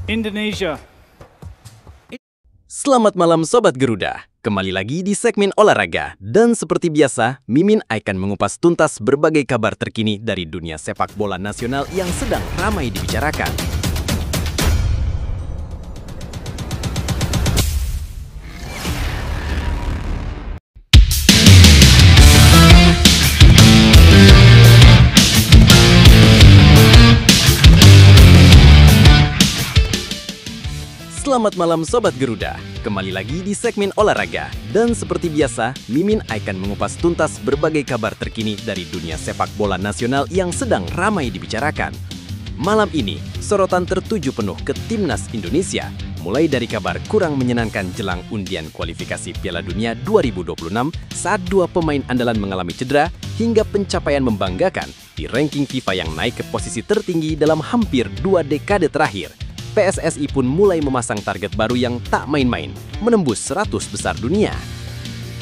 Indonesia. Selamat malam Sobat Garuda, kembali lagi di segmen olahraga. Dan seperti biasa, Mimin akan mengupas tuntas berbagai kabar terkini dari dunia sepak bola nasional yang sedang ramai dibicarakan. Selamat malam Sobat Garuda, kembali lagi di segmen olahraga. Dan seperti biasa, Mimin akan mengupas tuntas berbagai kabar terkini dari dunia sepak bola nasional yang sedang ramai dibicarakan. Malam ini, sorotan tertuju penuh ke Timnas Indonesia, mulai dari kabar kurang menyenangkan jelang undian kualifikasi Piala Dunia 2026 saat dua pemain andalan mengalami cedera, hingga pencapaian membanggakan di ranking FIFA yang naik ke posisi tertinggi dalam hampir 2 dekade terakhir. PSSI pun mulai memasang target baru yang tak main-main, menembus 100 besar dunia.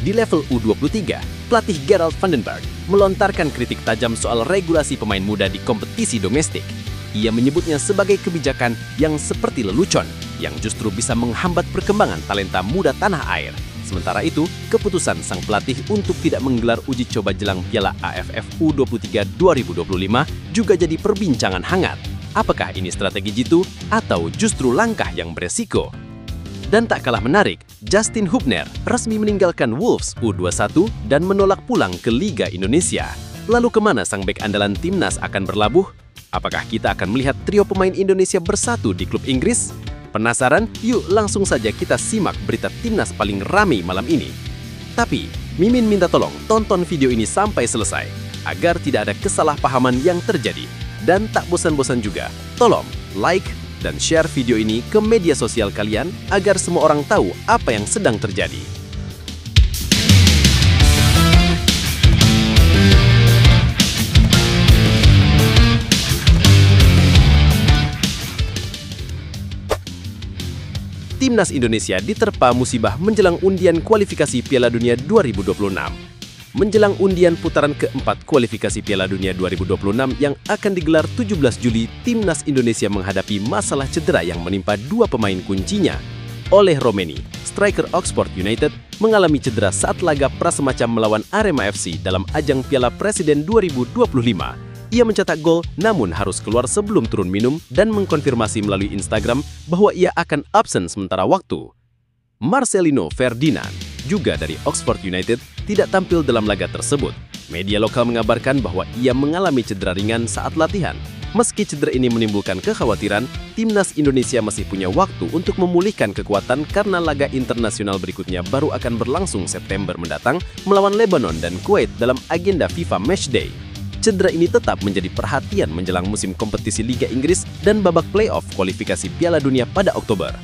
Di level U23, pelatih Gerald Vandenberg melontarkan kritik tajam soal regulasi pemain muda di kompetisi domestik. Ia menyebutnya sebagai kebijakan yang seperti lelucon, yang justru bisa menghambat perkembangan talenta muda tanah air. Sementara itu, keputusan sang pelatih untuk tidak menggelar uji coba jelang Piala AFF U23 2025 juga jadi perbincangan hangat. Apakah ini strategi jitu atau justru langkah yang beresiko? Dan tak kalah menarik, Justin Hubner resmi meninggalkan Wolves U21 dan menolak pulang ke Liga Indonesia. Lalu kemana sang bek andalan timnas akan berlabuh? Apakah kita akan melihat trio pemain Indonesia bersatu di klub Inggris? Penasaran? Yuk langsung saja kita simak berita timnas paling ramai malam ini. Tapi, Mimin minta tolong tonton video ini sampai selesai, agar tidak ada kesalahpahaman yang terjadi. Dan tak bosan-bosan juga, tolong like dan share video ini ke media sosial kalian agar semua orang tahu apa yang sedang terjadi. Timnas Indonesia diterpa musibah menjelang undian kualifikasi Piala Dunia 2026. Menjelang undian putaran keempat kualifikasi Piala Dunia 2026 yang akan digelar 17 Juli, Timnas Indonesia menghadapi masalah cedera yang menimpa dua pemain kuncinya. Oleh Romeni, striker Oxford United, mengalami cedera saat laga prasemacam melawan Arema FC dalam ajang Piala Presiden 2025. Ia mencetak gol namun harus keluar sebelum turun minum dan mengkonfirmasi melalui Instagram bahwa ia akan absen sementara waktu. Marcelino Ferdinand, juga dari Oxford United, tidak tampil dalam laga tersebut. Media lokal mengabarkan bahwa ia mengalami cedera ringan saat latihan. Meski cedera ini menimbulkan kekhawatiran, Timnas Indonesia masih punya waktu untuk memulihkan kekuatan karena laga internasional berikutnya baru akan berlangsung September mendatang melawan Lebanon dan Kuwait dalam agenda FIFA Matchday. Cedera ini tetap menjadi perhatian menjelang musim kompetisi Liga Inggris dan babak playoff kualifikasi Piala Dunia pada Oktober.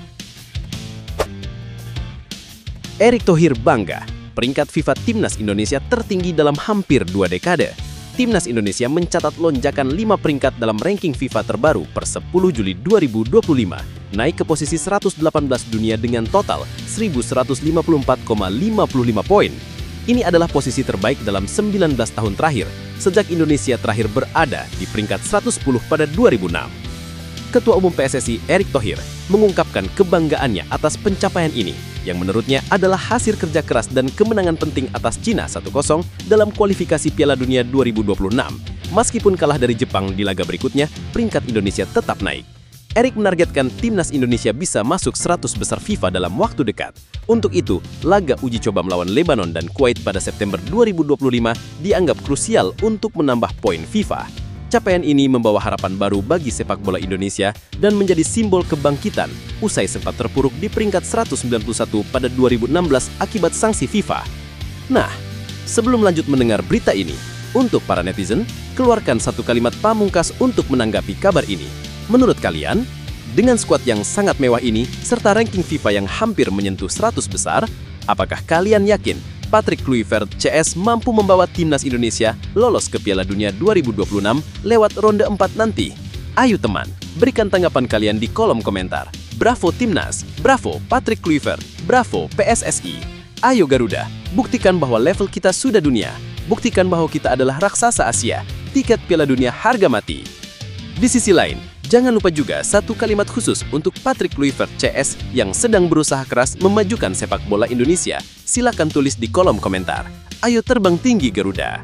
Erick Thohir bangga, peringkat FIFA Timnas Indonesia tertinggi dalam hampir 2 dekade. Timnas Indonesia mencatat lonjakan 5 peringkat dalam ranking FIFA terbaru per 10 Juli 2025, naik ke posisi 118 dunia dengan total 1154,55 poin. Ini adalah posisi terbaik dalam 19 tahun terakhir, sejak Indonesia terakhir berada di peringkat 110 pada 2006. Ketua Umum PSSI Erick Thohir mengungkapkan kebanggaannya atas pencapaian ini, yang menurutnya adalah hasil kerja keras dan kemenangan penting atas Cina 1-0 dalam kualifikasi Piala Dunia 2026. Meskipun kalah dari Jepang di laga berikutnya, peringkat Indonesia tetap naik. Erick menargetkan Timnas Indonesia bisa masuk 100 besar FIFA dalam waktu dekat. Untuk itu, laga uji coba melawan Lebanon dan Kuwait pada September 2025 dianggap krusial untuk menambah poin FIFA. Capaian ini membawa harapan baru bagi sepak bola Indonesia dan menjadi simbol kebangkitan usai sempat terpuruk di peringkat 191 pada 2016 akibat sanksi FIFA. Nah, sebelum lanjut mendengar berita ini, untuk para netizen, keluarkan satu kalimat pamungkas untuk menanggapi kabar ini. Menurut kalian, dengan skuad yang sangat mewah ini serta ranking FIFA yang hampir menyentuh 100 besar, apakah kalian yakin Patrick Kluivert CS mampu membawa Timnas Indonesia lolos ke Piala Dunia 2026 lewat ronde 4 nanti? Ayo teman, berikan tanggapan kalian di kolom komentar. Bravo Timnas, bravo Patrick Kluivert, bravo PSSI. Ayo Garuda, buktikan bahwa level kita sudah dunia. Buktikan bahwa kita adalah raksasa Asia. Tiket Piala Dunia harga mati. Di sisi lain, Jangan lupa juga satu kalimat khusus untuk Patrick Kluivert CS yang sedang berusaha keras memajukan sepak bola Indonesia. Silakan tulis di kolom komentar. Ayo terbang tinggi Garuda!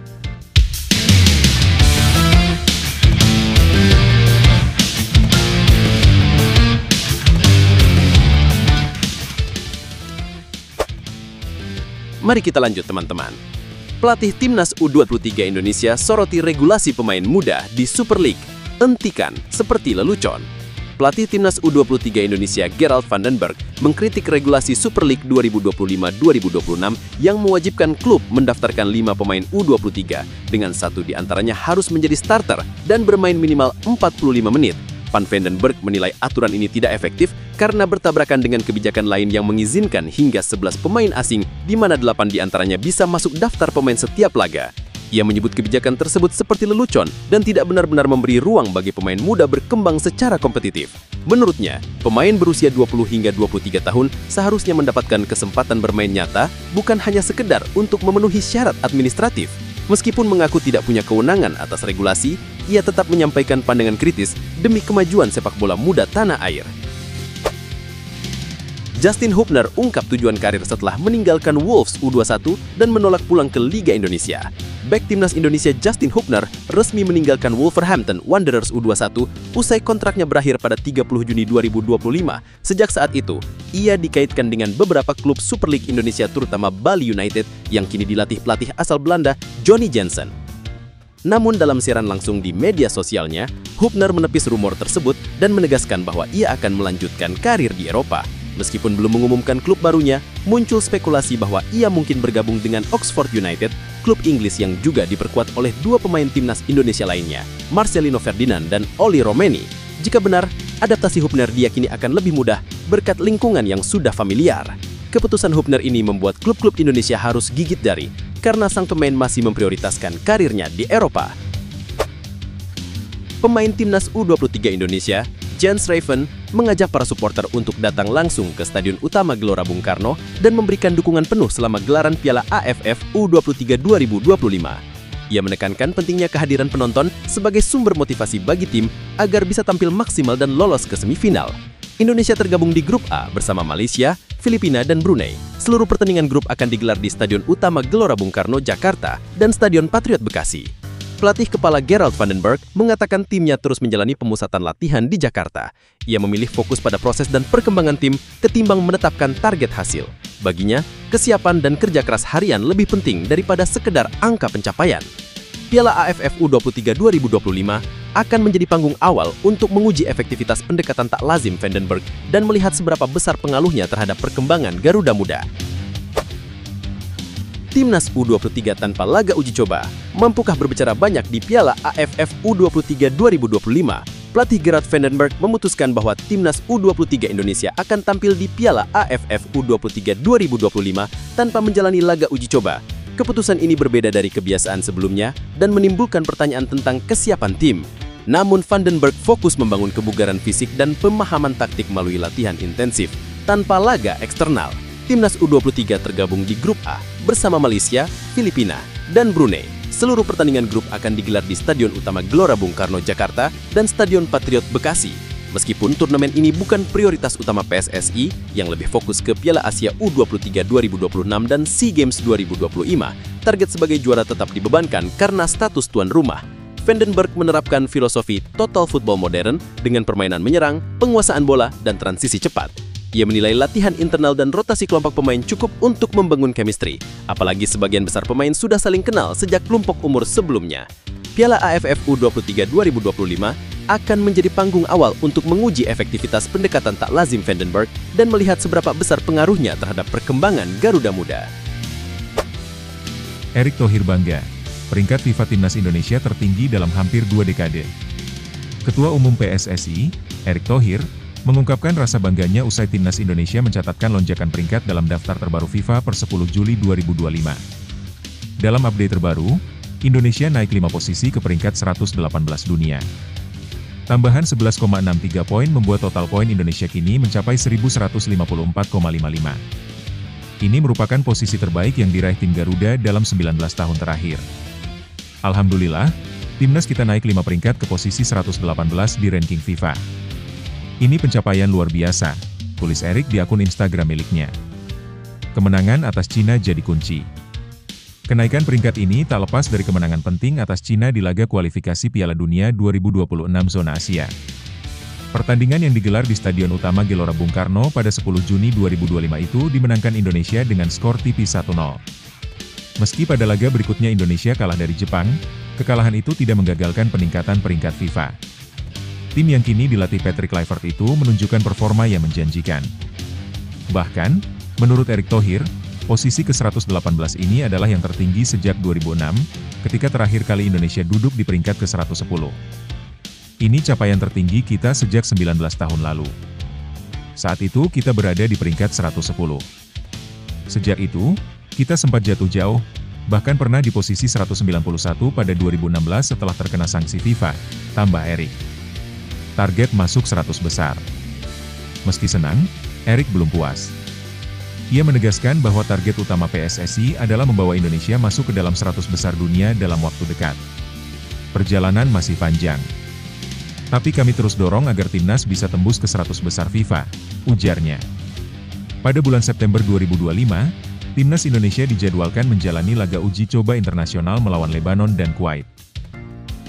Mari kita lanjut teman-teman. Pelatih Timnas U23 Indonesia soroti regulasi pemain muda di Super League. Hentikan seperti lelucon. Pelatih Timnas U23 Indonesia Gerald van den Berg mengkritik regulasi Super League 2025-2026 yang mewajibkan klub mendaftarkan 5 pemain U23 dengan satu di antaranya harus menjadi starter dan bermain minimal 45 menit. Van den Berg menilai aturan ini tidak efektif karena bertabrakan dengan kebijakan lain yang mengizinkan hingga 11 pemain asing di mana 8 di antaranya bisa masuk daftar pemain setiap laga. Ia menyebut kebijakan tersebut seperti lelucon dan tidak benar-benar memberi ruang bagi pemain muda berkembang secara kompetitif. Menurutnya, pemain berusia 20 hingga 23 tahun seharusnya mendapatkan kesempatan bermain nyata, bukan hanya sekedar untuk memenuhi syarat administratif. Meskipun mengaku tidak punya kewenangan atas regulasi, ia tetap menyampaikan pandangan kritis demi kemajuan sepak bola muda tanah air. Justin Hubner ungkap tujuan karir setelah meninggalkan Wolves U21 dan menolak pulang ke Liga Indonesia. Bek Timnas Indonesia Justin Hubner resmi meninggalkan Wolverhampton Wanderers U21 usai kontraknya berakhir pada 30 Juni 2025. Sejak saat itu, ia dikaitkan dengan beberapa klub Super League Indonesia terutama Bali United yang kini dilatih pelatih asal Belanda Johnny Jensen. Namun dalam siaran langsung di media sosialnya, Hubner menepis rumor tersebut dan menegaskan bahwa ia akan melanjutkan karir di Eropa. Meskipun belum mengumumkan klub barunya, muncul spekulasi bahwa ia mungkin bergabung dengan Oxford United, klub Inggris yang juga diperkuat oleh 2 pemain Timnas Indonesia lainnya, Marcelino Ferdinand dan Oli Romeni. Jika benar, adaptasi Hubner diyakini akan lebih mudah berkat lingkungan yang sudah familiar. Keputusan Hubner ini membuat klub-klub Indonesia harus gigit jari karena sang pemain masih memprioritaskan karirnya di Eropa. Pemain Timnas U23 Indonesia, Jens Raven, mengajak para supporter untuk datang langsung ke Stadion Utama Gelora Bung Karno dan memberikan dukungan penuh selama gelaran Piala AFF U23 2025. Ia menekankan pentingnya kehadiran penonton sebagai sumber motivasi bagi tim agar bisa tampil maksimal dan lolos ke semifinal. Indonesia tergabung di Grup A bersama Malaysia, Filipina, dan Brunei. Seluruh pertandingan grup akan digelar di Stadion Utama Gelora Bung Karno, Jakarta, dan Stadion Patriot Bekasi. Pelatih kepala Gerald van den Berg mengatakan timnya terus menjalani pemusatan latihan di Jakarta. Ia memilih fokus pada proses dan perkembangan tim ketimbang menetapkan target hasil. Baginya, kesiapan dan kerja keras harian lebih penting daripada sekedar angka pencapaian. Piala AFF U23 2025 akan menjadi panggung awal untuk menguji efektivitas pendekatan tak lazim van den Berg dan melihat seberapa besar pengaruhnya terhadap perkembangan Garuda Muda. Timnas U23 tanpa laga uji coba, mampukah berbicara banyak di Piala AFF U23 2025? Pelatih Gerard van den Berg memutuskan bahwa Timnas U23 Indonesia akan tampil di Piala AFF U23 2025 tanpa menjalani laga uji coba. Keputusan ini berbeda dari kebiasaan sebelumnya dan menimbulkan pertanyaan tentang kesiapan tim. Namun van den Berg fokus membangun kebugaran fisik dan pemahaman taktik melalui latihan intensif, tanpa laga eksternal. Timnas U23 tergabung di Grup A bersama Malaysia, Filipina, dan Brunei. Seluruh pertandingan grup akan digelar di Stadion Utama Gelora Bung Karno, Jakarta, dan Stadion Patriot Bekasi. Meskipun turnamen ini bukan prioritas utama PSSI yang lebih fokus ke Piala Asia U23 2026 dan SEA Games 2025, target sebagai juara tetap dibebankan karena status tuan rumah. Van den Berg menerapkan filosofi total football modern dengan permainan menyerang, penguasaan bola, dan transisi cepat. Ia menilai latihan internal dan rotasi kelompok pemain cukup untuk membangun chemistry, apalagi sebagian besar pemain sudah saling kenal sejak kelompok umur sebelumnya. Piala AFF U23 2025 akan menjadi panggung awal untuk menguji efektivitas pendekatan tak lazim van den Berg dan melihat seberapa besar pengaruhnya terhadap perkembangan Garuda Muda. Erick Thohir bangga, peringkat FIFA Timnas Indonesia tertinggi dalam hampir 2 dekade. Ketua Umum PSSI, Erick Thohir, mengungkapkan rasa bangganya usai Timnas Indonesia mencatatkan lonjakan peringkat dalam daftar terbaru FIFA per 10 Juli 2025. Dalam update terbaru, Indonesia naik 5 posisi ke peringkat 118 dunia. Tambahan 11,63 poin membuat total poin Indonesia kini mencapai 1154,55. Ini merupakan posisi terbaik yang diraih tim Garuda dalam 19 tahun terakhir. Alhamdulillah, Timnas kita naik 5 peringkat ke posisi 118 di ranking FIFA. Ini pencapaian luar biasa, tulis Erik di akun Instagram miliknya. Kemenangan atas Cina jadi kunci. Kenaikan peringkat ini tak lepas dari kemenangan penting atas Cina di laga kualifikasi Piala Dunia 2026 zona Asia. Pertandingan yang digelar di Stadion Utama Gelora Bung Karno pada 10 Juni 2025 itu dimenangkan Indonesia dengan skor tipis 1-0. Meski pada laga berikutnya Indonesia kalah dari Jepang, kekalahan itu tidak menggagalkan peningkatan peringkat FIFA. Tim yang kini dilatih Patrick Kluivert itu menunjukkan performa yang menjanjikan. Bahkan, menurut Erick Thohir, posisi ke-118 ini adalah yang tertinggi sejak 2006, ketika terakhir kali Indonesia duduk di peringkat ke-110. Ini capaian tertinggi kita sejak 19 tahun lalu. Saat itu kita berada di peringkat 110. Sejak itu, kita sempat jatuh jauh, bahkan pernah di posisi 191 pada 2016 setelah terkena sanksi FIFA, tambah Erik. Target masuk 100 besar. Meski senang, Erik belum puas. Ia menegaskan bahwa target utama PSSI adalah membawa Indonesia masuk ke dalam 100 besar dunia dalam waktu dekat. Perjalanan masih panjang. Tapi kami terus dorong agar timnas bisa tembus ke 100 besar FIFA, ujarnya. Pada bulan September 2025, timnas Indonesia dijadwalkan menjalani laga uji coba internasional melawan Lebanon dan Kuwait.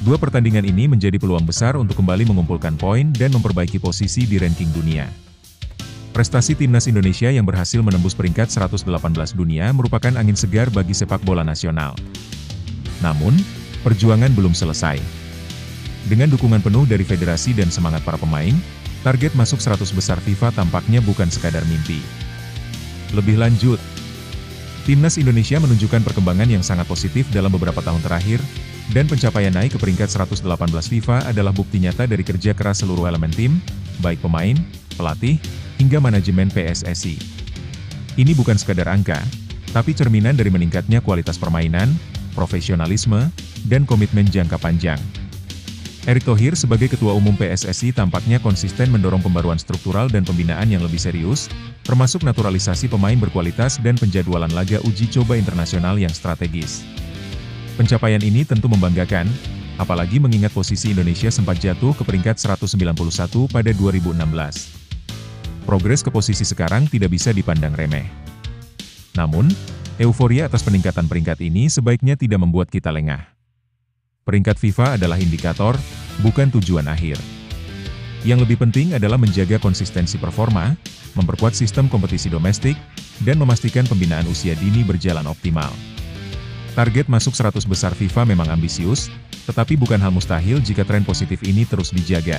Dua pertandingan ini menjadi peluang besar untuk kembali mengumpulkan poin dan memperbaiki posisi di ranking dunia. Prestasi timnas Indonesia yang berhasil menembus peringkat 118 dunia merupakan angin segar bagi sepak bola nasional. Namun, perjuangan belum selesai. Dengan dukungan penuh dari federasi dan semangat para pemain, target masuk 100 besar FIFA tampaknya bukan sekadar mimpi. Lebih lanjut, timnas Indonesia menunjukkan perkembangan yang sangat positif dalam beberapa tahun terakhir, dan pencapaian naik ke peringkat 118 FIFA adalah bukti nyata dari kerja keras seluruh elemen tim, baik pemain, pelatih, hingga manajemen PSSI. Ini bukan sekadar angka, tapi cerminan dari meningkatnya kualitas permainan, profesionalisme, dan komitmen jangka panjang. Erick Thohir sebagai Ketua Umum PSSI tampaknya konsisten mendorong pembaruan struktural dan pembinaan yang lebih serius, termasuk naturalisasi pemain berkualitas dan penjadwalan laga uji coba internasional yang strategis. Pencapaian ini tentu membanggakan, apalagi mengingat posisi Indonesia sempat jatuh ke peringkat 191 pada 2016. Progres ke posisi sekarang tidak bisa dipandang remeh. Namun, euforia atas peningkatan peringkat ini sebaiknya tidak membuat kita lengah. Peringkat FIFA adalah indikator, bukan tujuan akhir. Yang lebih penting adalah menjaga konsistensi performa, memperkuat sistem kompetisi domestik, dan memastikan pembinaan usia dini berjalan optimal. Target masuk 100 besar FIFA memang ambisius, tetapi bukan hal mustahil jika tren positif ini terus dijaga.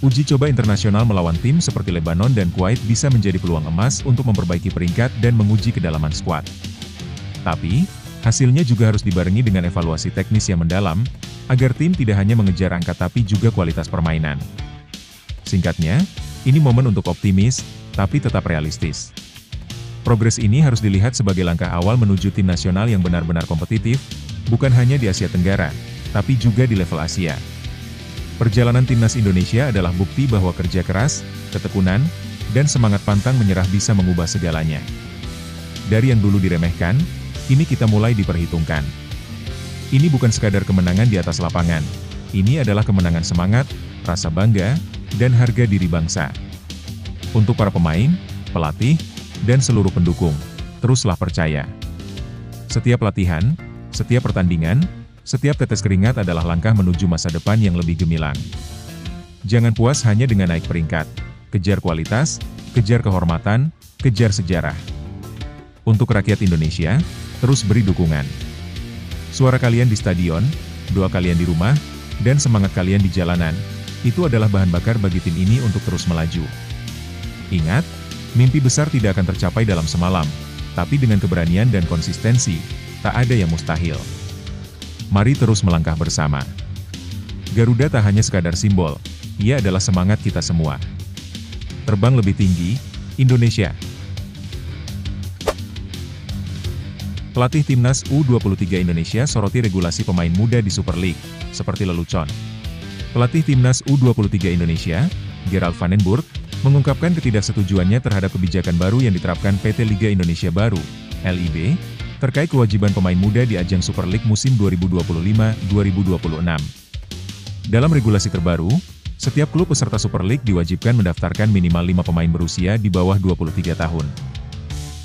Uji coba internasional melawan tim seperti Lebanon dan Kuwait bisa menjadi peluang emas untuk memperbaiki peringkat dan menguji kedalaman skuad. Tapi, hasilnya juga harus dibarengi dengan evaluasi teknis yang mendalam, agar tim tidak hanya mengejar angka tapi juga kualitas permainan. Singkatnya, ini momen untuk optimis, tapi tetap realistis. Progres ini harus dilihat sebagai langkah awal menuju tim nasional yang benar-benar kompetitif, bukan hanya di Asia Tenggara, tapi juga di level Asia. Perjalanan timnas Indonesia adalah bukti bahwa kerja keras, ketekunan, dan semangat pantang menyerah bisa mengubah segalanya. Dari yang dulu diremehkan, kini kita mulai diperhitungkan. Ini bukan sekadar kemenangan di atas lapangan, ini adalah kemenangan semangat, rasa bangga, dan harga diri bangsa. Untuk para pemain, pelatih, dan seluruh pendukung, teruslah percaya. Setiap latihan, setiap pertandingan, setiap tetes keringat adalah langkah menuju masa depan yang lebih gemilang. Jangan puas hanya dengan naik peringkat, kejar kualitas, kejar kehormatan, kejar sejarah. Untuk rakyat Indonesia, terus beri dukungan. Suara kalian di stadion, doa kalian di rumah, dan semangat kalian di jalanan, itu adalah bahan bakar bagi tim ini untuk terus melaju. Ingat, mimpi besar tidak akan tercapai dalam semalam, tapi dengan keberanian dan konsistensi, tak ada yang mustahil. Mari terus melangkah bersama. Garuda tak hanya sekadar simbol, ia adalah semangat kita semua. Terbang lebih tinggi, Indonesia. Pelatih Timnas U23 Indonesia soroti regulasi pemain muda di Super League, seperti lelucon. Pelatih Timnas U23 Indonesia, Gerald van den Burg, mengungkapkan ketidaksetujuannya terhadap kebijakan baru yang diterapkan PT Liga Indonesia Baru, LIB, terkait kewajiban pemain muda di ajang Super League musim 2025-2026. Dalam regulasi terbaru, setiap klub peserta Super League diwajibkan mendaftarkan minimal 5 pemain berusia di bawah 23 tahun.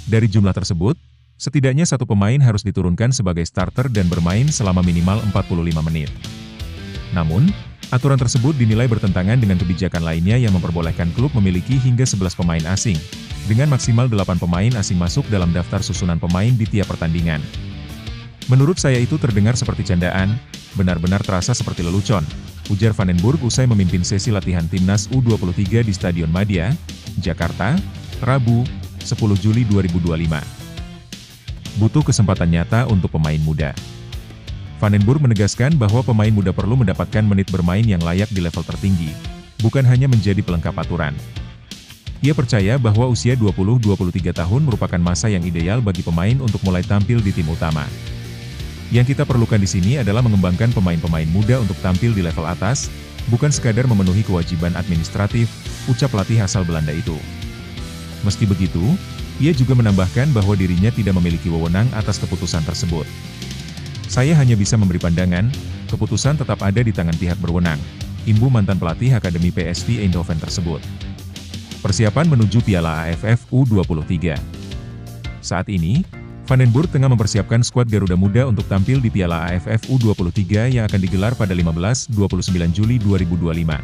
Dari jumlah tersebut, setidaknya satu pemain harus diturunkan sebagai starter dan bermain selama minimal 45 menit. Namun, aturan tersebut dinilai bertentangan dengan kebijakan lainnya yang memperbolehkan klub memiliki hingga 11 pemain asing, dengan maksimal 8 pemain asing masuk dalam daftar susunan pemain di tiap pertandingan. Menurut saya itu terdengar seperti candaan, benar-benar terasa seperti lelucon, ujar Van den Burg usai memimpin sesi latihan timnas U23 di Stadion Madia, Jakarta, Rabu, 10 Juli 2025. Butuh kesempatan nyata untuk pemain muda. Van den Burg menegaskan bahwa pemain muda perlu mendapatkan menit bermain yang layak di level tertinggi, bukan hanya menjadi pelengkap aturan. Ia percaya bahwa usia 20-23 tahun merupakan masa yang ideal bagi pemain untuk mulai tampil di tim utama. Yang kita perlukan di sini adalah mengembangkan pemain-pemain muda untuk tampil di level atas, bukan sekadar memenuhi kewajiban administratif, ucap pelatih asal Belanda itu. Meski begitu, ia juga menambahkan bahwa dirinya tidak memiliki wewenang atas keputusan tersebut. Saya hanya bisa memberi pandangan, keputusan tetap ada di tangan pihak berwenang, imbu mantan pelatih Akademi PSV Eindhoven tersebut. Persiapan menuju Piala AFF U23. Saat ini, Van den Burg tengah mempersiapkan skuad Garuda Muda untuk tampil di Piala AFF U23 yang akan digelar pada 15-29 Juli 2025.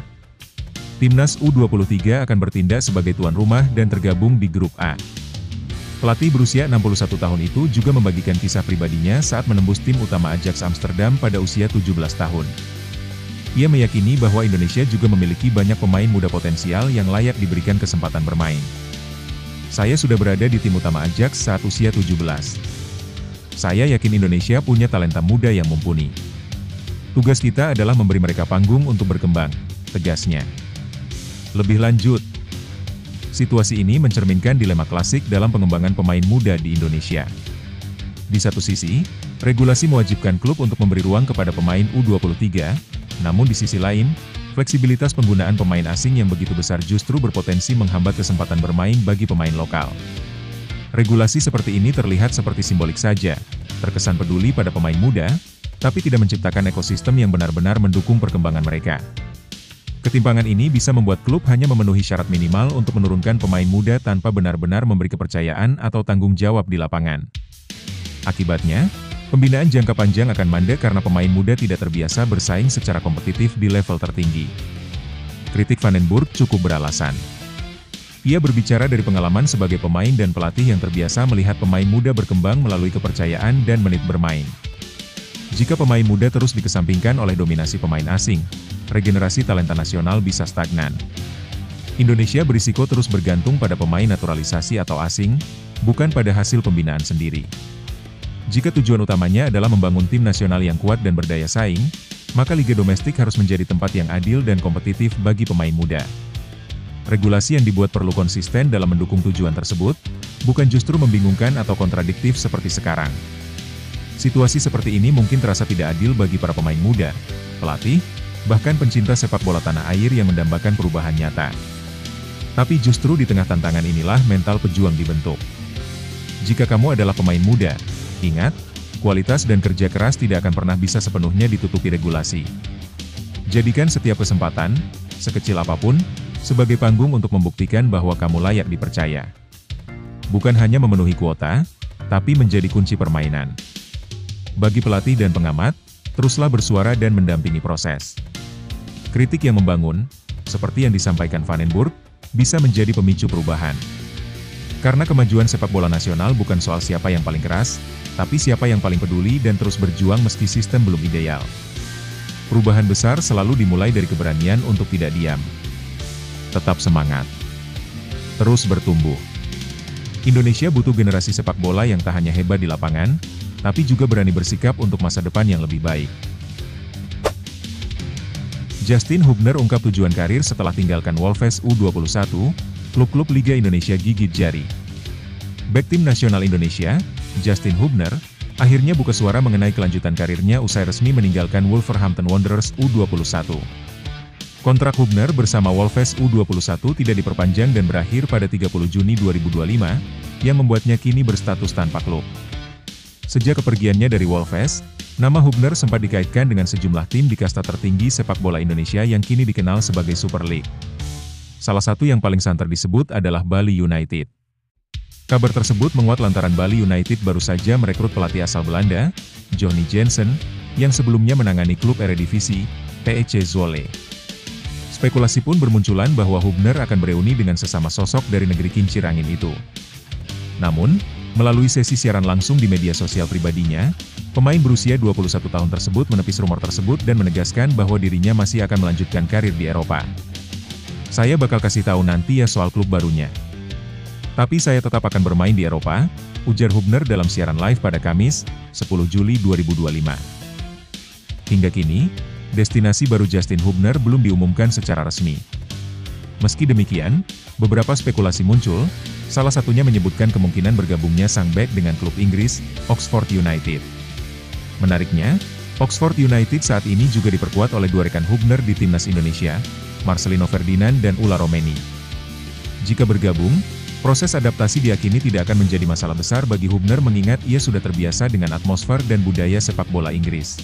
Timnas U23 akan bertindak sebagai tuan rumah dan tergabung di Grup A. Pelatih berusia 61 tahun itu juga membagikan kisah pribadinya saat menembus tim utama Ajax Amsterdam pada usia 17 tahun. Ia meyakini bahwa Indonesia juga memiliki banyak pemain muda potensial yang layak diberikan kesempatan bermain. Saya sudah berada di tim utama Ajax saat usia 17. Saya yakin Indonesia punya talenta muda yang mumpuni. Tugas kita adalah memberi mereka panggung untuk berkembang, tegasnya. Lebih lanjut, situasi ini mencerminkan dilema klasik dalam pengembangan pemain muda di Indonesia. Di satu sisi, regulasi mewajibkan klub untuk memberi ruang kepada pemain U23, namun di sisi lain, fleksibilitas penggunaan pemain asing yang begitu besar justru berpotensi menghambat kesempatan bermain bagi pemain lokal. Regulasi seperti ini terlihat seperti simbolik saja, terkesan peduli pada pemain muda, tapi tidak menciptakan ekosistem yang benar-benar mendukung perkembangan mereka. Ketimpangan ini bisa membuat klub hanya memenuhi syarat minimal untuk menurunkan pemain muda tanpa benar-benar memberi kepercayaan atau tanggung jawab di lapangan. Akibatnya, pembinaan jangka panjang akan mandek karena pemain muda tidak terbiasa bersaing secara kompetitif di level tertinggi. Kritik Van den Burg cukup beralasan. Ia berbicara dari pengalaman sebagai pemain dan pelatih yang terbiasa melihat pemain muda berkembang melalui kepercayaan dan menit bermain. Jika pemain muda terus dikesampingkan oleh dominasi pemain asing, regenerasi talenta nasional bisa stagnan. Indonesia berisiko terus bergantung pada pemain naturalisasi atau asing, bukan pada hasil pembinaan sendiri. Jika tujuan utamanya adalah membangun tim nasional yang kuat dan berdaya saing, maka liga domestik harus menjadi tempat yang adil dan kompetitif bagi pemain muda. Regulasi yang dibuat perlu konsisten dalam mendukung tujuan tersebut, bukan justru membingungkan atau kontradiktif seperti sekarang. Situasi seperti ini mungkin terasa tidak adil bagi para pemain muda, pelatih, bahkan pencinta sepak bola tanah air yang mendambakan perubahan nyata. Tapi justru di tengah tantangan inilah mental pejuang dibentuk. Jika kamu adalah pemain muda, ingat, kualitas dan kerja keras tidak akan pernah bisa sepenuhnya ditutupi regulasi. Jadikan setiap kesempatan, sekecil apapun, sebagai panggung untuk membuktikan bahwa kamu layak dipercaya. Bukan hanya memenuhi kuota, tapi menjadi kunci permainan. Bagi pelatih dan pengamat, teruslah bersuara dan mendampingi proses. Kritik yang membangun, seperti yang disampaikan Van den Burg, bisa menjadi pemicu perubahan. Karena kemajuan sepak bola nasional bukan soal siapa yang paling keras, tapi siapa yang paling peduli dan terus berjuang meski sistem belum ideal. Perubahan besar selalu dimulai dari keberanian untuk tidak diam. Tetap semangat. Terus bertumbuh. Indonesia butuh generasi sepak bola yang tak hanya hebat di lapangan, tapi juga berani bersikap untuk masa depan yang lebih baik. Justin Hubner ungkap tujuan karir setelah tinggalkan Wolves U21, klub-klub Liga Indonesia gigit jari. Bek tim nasional Indonesia, Justin Hubner, akhirnya buka suara mengenai kelanjutan karirnya usai resmi meninggalkan Wolverhampton Wanderers U21. Kontrak Hubner bersama Wolves U21 tidak diperpanjang dan berakhir pada 30 Juni 2025, yang membuatnya kini berstatus tanpa klub. Sejak kepergiannya dari Wolves, nama Hubner sempat dikaitkan dengan sejumlah tim di kasta tertinggi sepak bola Indonesia yang kini dikenal sebagai Super League. Salah satu yang paling santer disebut adalah Bali United. Kabar tersebut menguat lantaran Bali United baru saja merekrut pelatih asal Belanda, Johnny Jansen, yang sebelumnya menangani klub Eredivisie, PEC Zwolle. Spekulasi pun bermunculan bahwa Hubner akan bereuni dengan sesama sosok dari negeri kincir angin itu. Namun, melalui sesi siaran langsung di media sosial pribadinya, pemain berusia 21 tahun tersebut menepis rumor tersebut dan menegaskan bahwa dirinya masih akan melanjutkan karir di Eropa. "Saya bakal kasih tahu nanti ya soal klub barunya. Tapi saya tetap akan bermain di Eropa," ujar Hubner dalam siaran live pada Kamis, 10 Juli 2025. Hingga kini, destinasi baru Justin Hubner belum diumumkan secara resmi. Meski demikian, beberapa spekulasi muncul, salah satunya menyebutkan kemungkinan bergabungnya sang bek dengan klub Inggris, Oxford United. Menariknya, Oxford United saat ini juga diperkuat oleh dua rekan Hubner di timnas Indonesia, Marcelino Ferdinand dan Ulla Romeni. Jika bergabung, proses adaptasi diyakini tidak akan menjadi masalah besar bagi Hubner mengingat ia sudah terbiasa dengan atmosfer dan budaya sepak bola Inggris.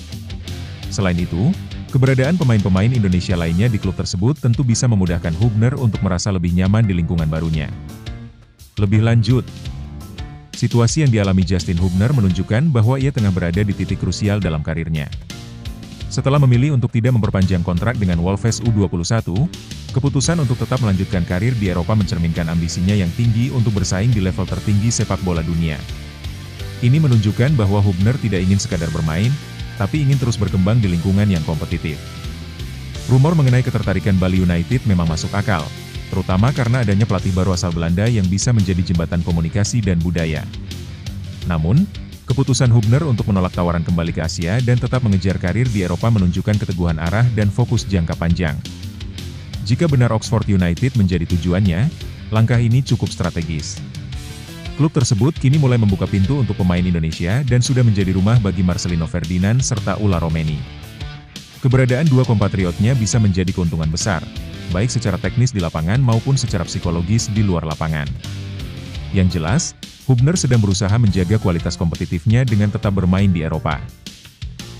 Selain itu, keberadaan pemain-pemain Indonesia lainnya di klub tersebut tentu bisa memudahkan Hubner untuk merasa lebih nyaman di lingkungan barunya. Lebih lanjut, situasi yang dialami Justin Hubner menunjukkan bahwa ia tengah berada di titik krusial dalam karirnya. Setelah memilih untuk tidak memperpanjang kontrak dengan Wolves U21, keputusan untuk tetap melanjutkan karir di Eropa mencerminkan ambisinya yang tinggi untuk bersaing di level tertinggi sepak bola dunia. Ini menunjukkan bahwa Hubner tidak ingin sekadar bermain, tapi ingin terus berkembang di lingkungan yang kompetitif. Rumor mengenai ketertarikan Bali United memang masuk akal, terutama karena adanya pelatih baru asal Belanda yang bisa menjadi jembatan komunikasi dan budaya. Namun, keputusan Hubner untuk menolak tawaran kembali ke Asia dan tetap mengejar karir di Eropa menunjukkan keteguhan arah dan fokus jangka panjang. Jika benar Oxford United menjadi tujuannya, langkah ini cukup strategis. Klub tersebut kini mulai membuka pintu untuk pemain Indonesia dan sudah menjadi rumah bagi Marcelino Ferdinand serta Ulla Romeni. Keberadaan dua kompatriotnya bisa menjadi keuntungan besar, baik secara teknis di lapangan maupun secara psikologis di luar lapangan. Yang jelas, Hubner sedang berusaha menjaga kualitas kompetitifnya dengan tetap bermain di Eropa.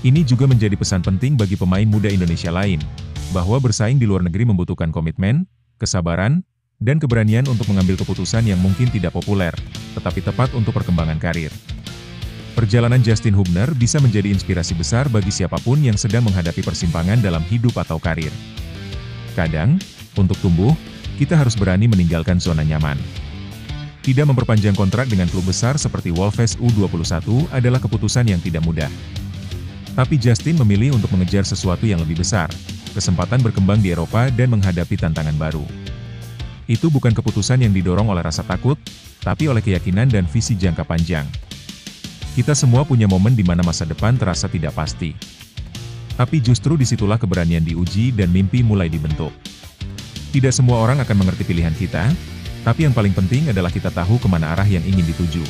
Ini juga menjadi pesan penting bagi pemain muda Indonesia lain, bahwa bersaing di luar negeri membutuhkan komitmen, kesabaran, dan keberanian untuk mengambil keputusan yang mungkin tidak populer, tetapi tepat untuk perkembangan karir. Perjalanan Justin Hubner bisa menjadi inspirasi besar bagi siapapun yang sedang menghadapi persimpangan dalam hidup atau karir. Kadang, untuk tumbuh, kita harus berani meninggalkan zona nyaman. Tidak memperpanjang kontrak dengan klub besar seperti Wolves U21 adalah keputusan yang tidak mudah. Tapi Justin memilih untuk mengejar sesuatu yang lebih besar, kesempatan berkembang di Eropa dan menghadapi tantangan baru. Itu bukan keputusan yang didorong oleh rasa takut, tapi oleh keyakinan dan visi jangka panjang. Kita semua punya momen di mana masa depan terasa tidak pasti. Tapi justru disitulah keberanian diuji dan mimpi mulai dibentuk. Tidak semua orang akan mengerti pilihan kita, tapi yang paling penting adalah kita tahu kemana arah yang ingin dituju.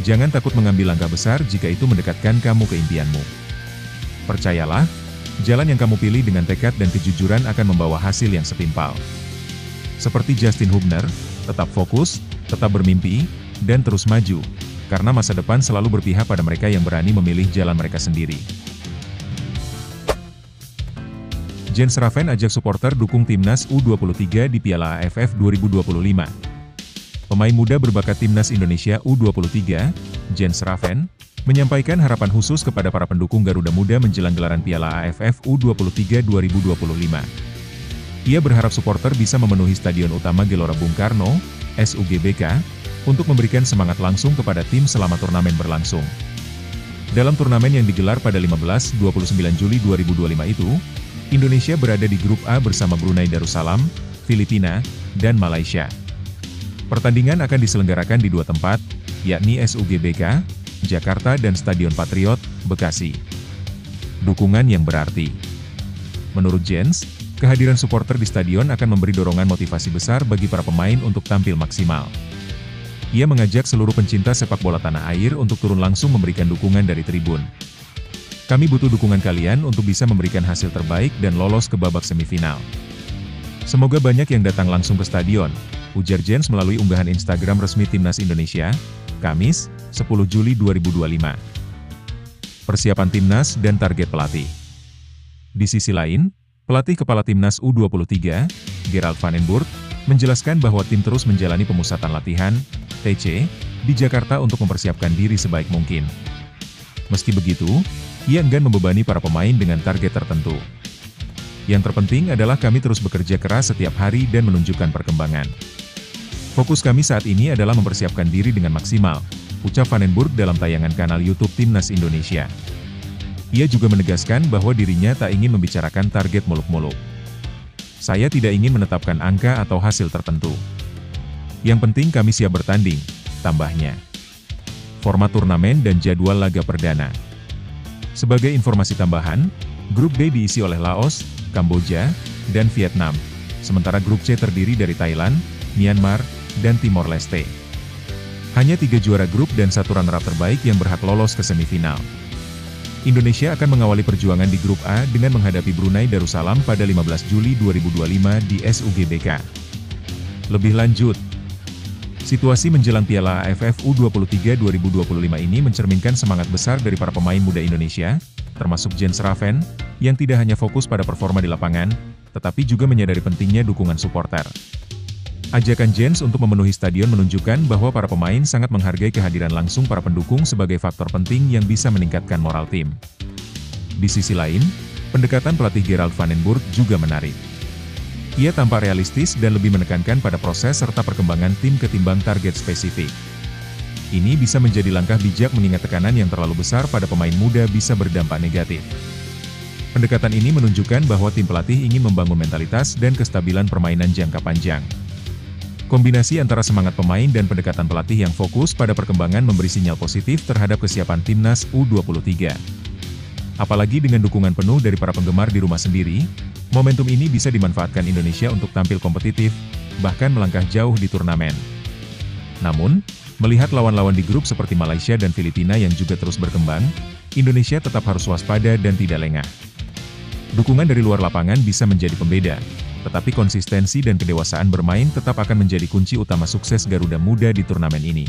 Jangan takut mengambil langkah besar jika itu mendekatkan kamu ke impianmu. Percayalah, jalan yang kamu pilih dengan tekad dan kejujuran akan membawa hasil yang setimpal. Seperti Justin Hubner, tetap fokus, tetap bermimpi, dan terus maju, karena masa depan selalu berpihak pada mereka yang berani memilih jalan mereka sendiri. Jens Raven ajak supporter dukung timnas U23 di Piala AFF 2025. Pemain muda berbakat timnas Indonesia U23, Jens Raven, menyampaikan harapan khusus kepada para pendukung Garuda Muda menjelang gelaran Piala AFF U23 2025. Ia berharap supporter bisa memenuhi Stadion Utama Gelora Bung Karno, SUGBK, untuk memberikan semangat langsung kepada tim selama turnamen berlangsung. Dalam turnamen yang digelar pada 15-29 Juli 2025 itu, Indonesia berada di grup A bersama Brunei Darussalam, Filipina, dan Malaysia. Pertandingan akan diselenggarakan di dua tempat, yakni SUGBK, Jakarta dan Stadion Patriot, Bekasi. Dukungan yang berarti. Menurut Jens, kehadiran supporter di stadion akan memberi dorongan motivasi besar bagi para pemain untuk tampil maksimal. Ia mengajak seluruh pencinta sepak bola tanah air untuk turun langsung memberikan dukungan dari tribun. Kami butuh dukungan kalian untuk bisa memberikan hasil terbaik dan lolos ke babak semifinal. Semoga banyak yang datang langsung ke stadion, ujar Jens melalui unggahan Instagram resmi Timnas Indonesia, Kamis, 10 Juli 2025. Persiapan timnas dan target pelatih. Di sisi lain, pelatih kepala timnas U23, Gerald van den Burg, menjelaskan bahwa tim terus menjalani pemusatan latihan, TC, di Jakarta untuk mempersiapkan diri sebaik mungkin. Meski begitu, ia enggan membebani para pemain dengan target tertentu. Yang terpenting adalah kami terus bekerja keras setiap hari dan menunjukkan perkembangan. Fokus kami saat ini adalah mempersiapkan diri dengan maksimal, ucap van den Burg dalam tayangan kanal YouTube Timnas Indonesia. Ia juga menegaskan bahwa dirinya tak ingin membicarakan target muluk-muluk. Saya tidak ingin menetapkan angka atau hasil tertentu. Yang penting kami siap bertanding, tambahnya. Format turnamen dan jadwal laga perdana. Sebagai informasi tambahan, Grup B diisi oleh Laos, Kamboja, dan Vietnam, sementara Grup C terdiri dari Thailand, Myanmar, dan Timor Leste. Hanya 3 juara grup dan 1 runner-up terbaik yang berhak lolos ke semifinal. Indonesia akan mengawali perjuangan di Grup A dengan menghadapi Brunei Darussalam pada 15 Juli 2025 di SUGBK. Lebih lanjut, situasi menjelang Piala AFF U23 2025 ini mencerminkan semangat besar dari para pemain muda Indonesia, termasuk Jens Raven, yang tidak hanya fokus pada performa di lapangan, tetapi juga menyadari pentingnya dukungan suporter. Ajakan Jens untuk memenuhi stadion menunjukkan bahwa para pemain sangat menghargai kehadiran langsung para pendukung sebagai faktor penting yang bisa meningkatkan moral tim. Di sisi lain, pendekatan pelatih Gerald van den Burg juga menarik. Ia tampak realistis dan lebih menekankan pada proses serta perkembangan tim ketimbang target spesifik. Ini bisa menjadi langkah bijak mengingat tekanan yang terlalu besar pada pemain muda bisa berdampak negatif. Pendekatan ini menunjukkan bahwa tim pelatih ingin membangun mentalitas dan kestabilan permainan jangka panjang. Kombinasi antara semangat pemain dan pendekatan pelatih yang fokus pada perkembangan memberi sinyal positif terhadap kesiapan timnas U23. Apalagi dengan dukungan penuh dari para penggemar di rumah sendiri, momentum ini bisa dimanfaatkan Indonesia untuk tampil kompetitif, bahkan melangkah jauh di turnamen. Namun, melihat lawan-lawan di grup seperti Malaysia dan Filipina yang juga terus berkembang, Indonesia tetap harus waspada dan tidak lengah. Dukungan dari luar lapangan bisa menjadi pembeda, tetapi konsistensi dan kedewasaan bermain tetap akan menjadi kunci utama sukses Garuda Muda di turnamen ini.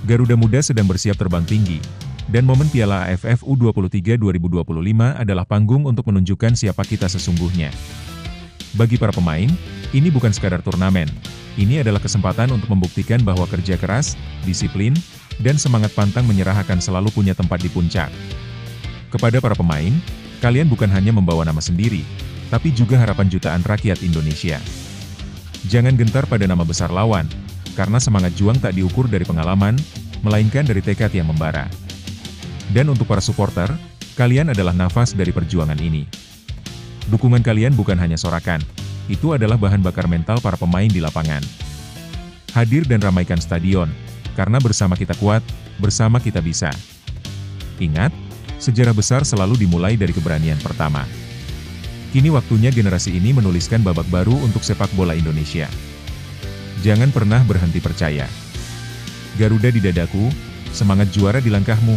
Garuda Muda sedang bersiap terbang tinggi, dan momen Piala AFF U23 2025 adalah panggung untuk menunjukkan siapa kita sesungguhnya. Bagi para pemain, ini bukan sekadar turnamen, ini adalah kesempatan untuk membuktikan bahwa kerja keras, disiplin, dan semangat pantang menyerah akan selalu punya tempat di puncak. Kepada para pemain, kalian bukan hanya membawa nama sendiri, tapi juga harapan jutaan rakyat Indonesia. Jangan gentar pada nama besar lawan, karena semangat juang tak diukur dari pengalaman, melainkan dari tekad yang membara. Dan untuk para supporter, kalian adalah nafas dari perjuangan ini. Dukungan kalian bukan hanya sorakan, itu adalah bahan bakar mental para pemain di lapangan. Hadir dan ramaikan stadion, karena bersama kita kuat, bersama kita bisa. Ingat, sejarah besar selalu dimulai dari keberanian pertama. Kini waktunya generasi ini menuliskan babak baru untuk sepak bola Indonesia. Jangan pernah berhenti percaya. Garuda di dadaku, semangat juara di langkahmu.